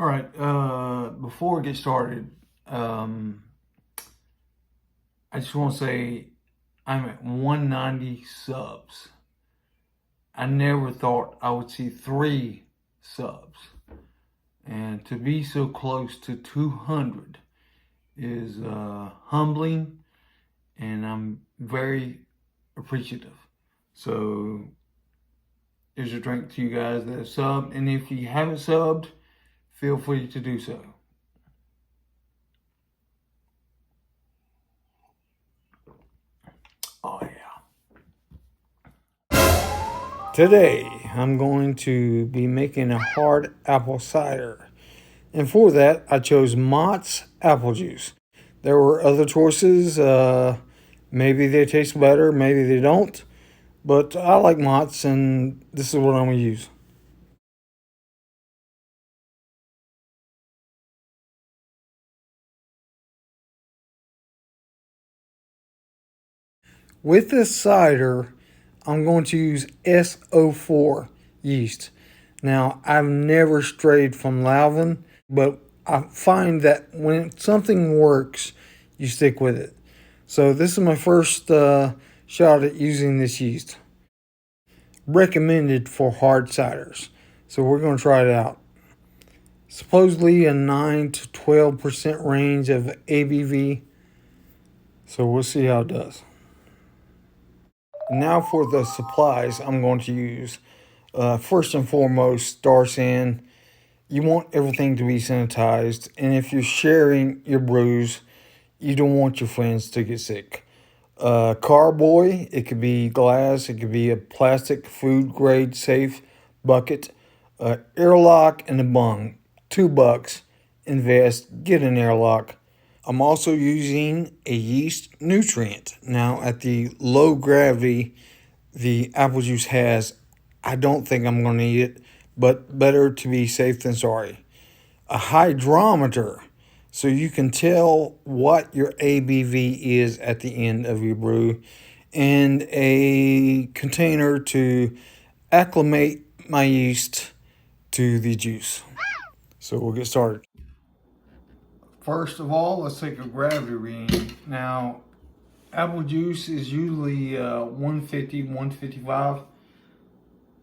All right, before we get started, I just want to say I'm at 190 subs. I never thought I would see 3 subs. And to be so close to 200 is humbling, and I'm very appreciative. So here's a drink to you guys that have subbed. And if you haven't subbed, feel free to do so. Oh, yeah. Today, I'm going to be making a hard apple cider. And for that, I chose Mott's apple juice. There were other choices. Maybe they taste better, maybe they don't. But I like Mott's, and this is what I'm going to use. With this cider, I'm going to use SO4 yeast. Now, I've never strayed from Lalvin, but I find that when something works, you stick with it. So this is my first shot at using this yeast. Recommended for hard ciders. So we're going to try it out. Supposedly a 9 to 12% range of ABV. So we'll see how it does. Now for the supplies I'm going to use. First and foremost, star sand. You want everything to be sanitized, and if you're sharing your brews, you don't want your friends to get sick. Carboy, it could be glass, it could be a plastic food grade safe bucket. Airlock and a bung, $2. Invest, get an airlock. I'm also using a yeast nutrient. Now, at the low gravity the apple juice has, I don't think I'm going to need it, but better to be safe than sorry. A hydrometer, so you can tell what your ABV is at the end of your brew, and a container to acclimate my yeast to the juice. So we'll get started. First of all, let's take a gravity reading. Now, apple juice is usually 150, 155.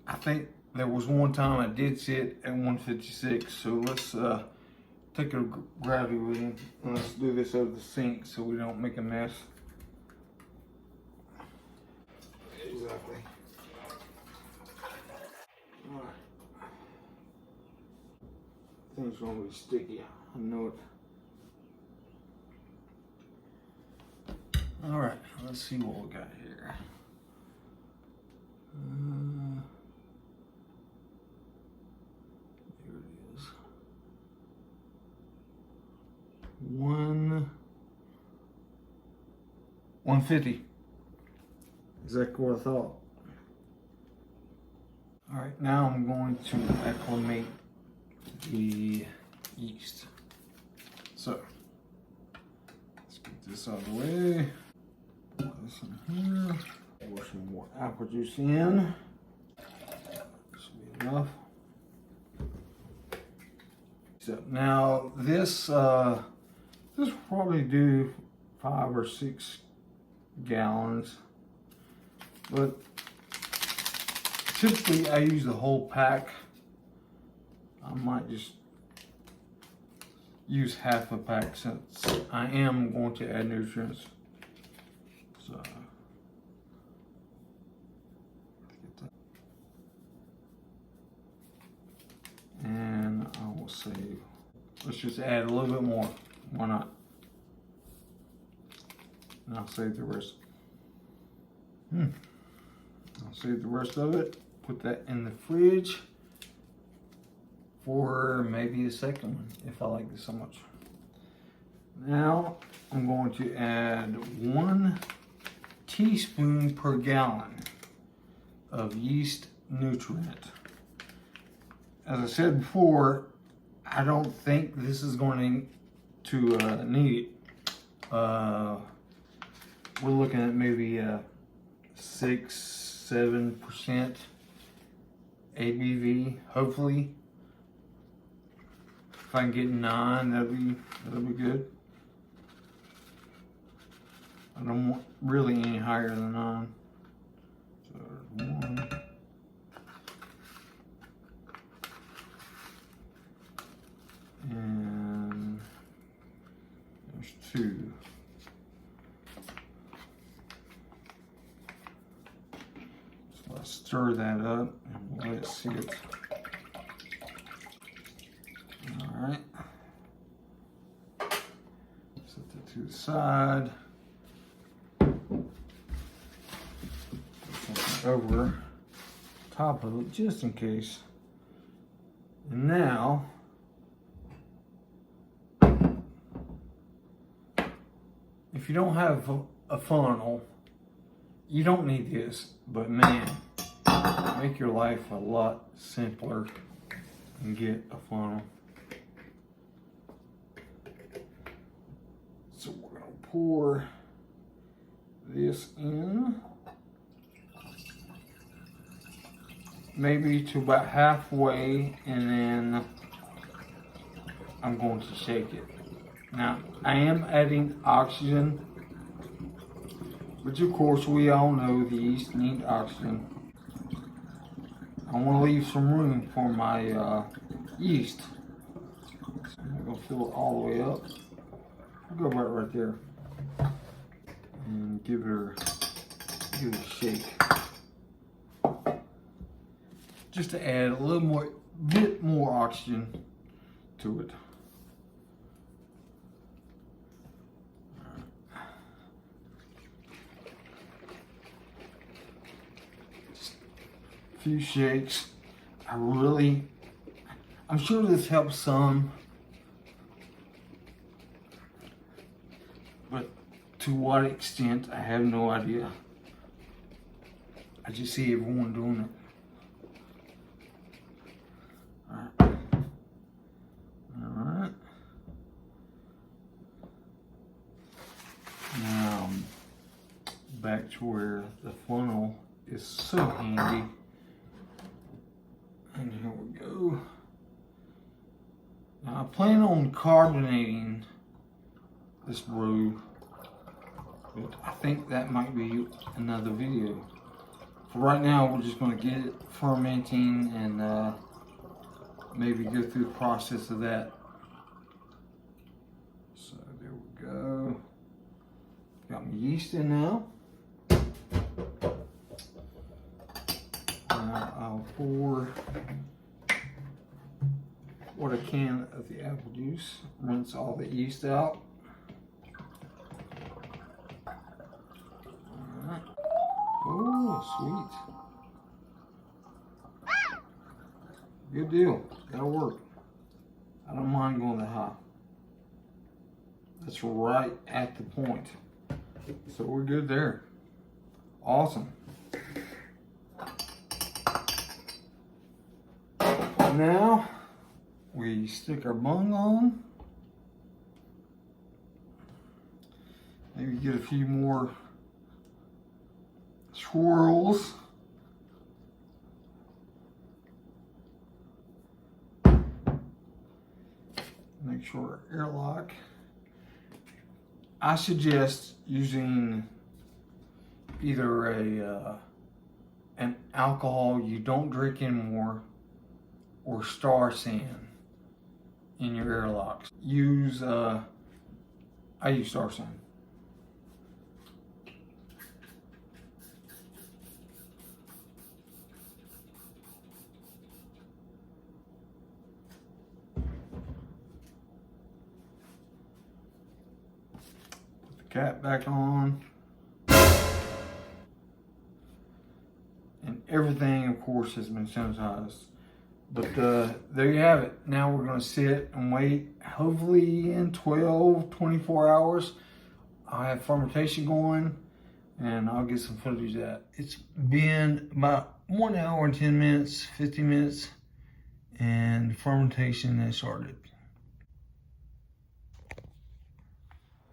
I think there was one time I did sit at 156. So let's take a gravity reading, and let's do this over the sink so we don't make a mess. Exactly. All right. Thing's gonna be sticky. I know it. All right, let's see what we got here. Here it is. 150. Exactly what I thought. All right, now I'm going to acclimate the yeast. So let's get this out of the way. Pour this in here. Pour some more apple juice in. Should be enough. So now this will probably do 5 or 6 gallons, but typically I use the whole pack. I might just use half a pack since I am going to add nutrients. So and I will save. Let's just add a little bit more. Why not? And I'll save the rest. I'll save the rest of it. Put that in the fridge for maybe a second one if I like this so much. Now I'm going to add 1 teaspoon per gallon of yeast nutrient. As I said before, I don't think this is going to need it. We're looking at maybe 6-7% ABV, hopefully. If I can get 9, that'll be good. I don't want really any higher than 9. So there's 1. And there's 2. So let's stir that up and let it sit. Alright. Set that to the side. Put something over top of it just in case. And now, if you don't have a funnel, you don't need this, but man, make your life a lot simpler and get a funnel. So we're gonna pour this in, maybe to about halfway, and then I'm going to shake it. Now, I am adding oxygen, which of course we all know the yeast need oxygen. I want to leave some room for my yeast. So I'm going to fill it all the way up. I'll go about right there. And give it a shake. Just to add a little bit more oxygen to it. Few shakes. I'm sure this helps some, but to what extent, I have no idea. I just see everyone doing it. Alright. Now, back to where the funnel is so handy. And here we go. Now I plan on carbonating this brew, but I think that might be another video. For right now, we're just going to get it fermenting and maybe go through the process of that. So there we go. Got my yeast in now. I'll pour what I can of the apple juice, rinse all the yeast out. Alright. Oh, sweet. Good deal. That'll work. I don't mind going that high. That's right at the point. So we're good there. Awesome. Now we stick our bung on. Maybe get a few more swirls. Make sure airlock. I suggest using either an alcohol you don't drink anymore, or star sand in your airlocks. I use star sand. Put the cap back on. And everything, of course, has been sanitized. But there you have it. Now we're going to sit and wait. Hopefully in 12, 24 hours, I'll have fermentation going and I'll get some footage of that. It's been about 1 hour and 10 minutes, 50 minutes, and fermentation has started.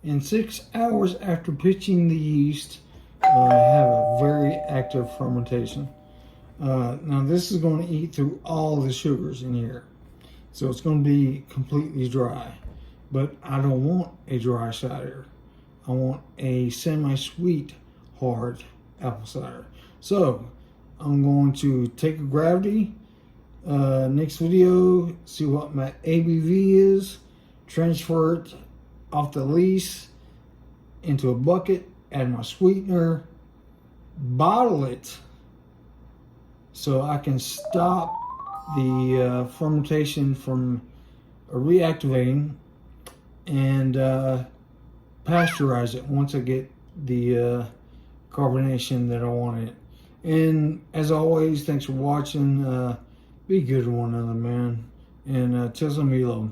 In 6 hours after pitching the yeast, I have a very active fermentation. Now this is going to eat through all the sugars in here. So it's going to be completely dry. But I don't want a dry cider. I want a semi-sweet, hard apple cider. So I'm going to take a gravity, next video, see what my ABV is, transfer it off the lees into a bucket, add my sweetener, bottle it so I can stop the fermentation from reactivating, and pasteurize it once I get the carbonation that I want it. And as always, thanks for watching. Be good to one another, man. And tell some Milo.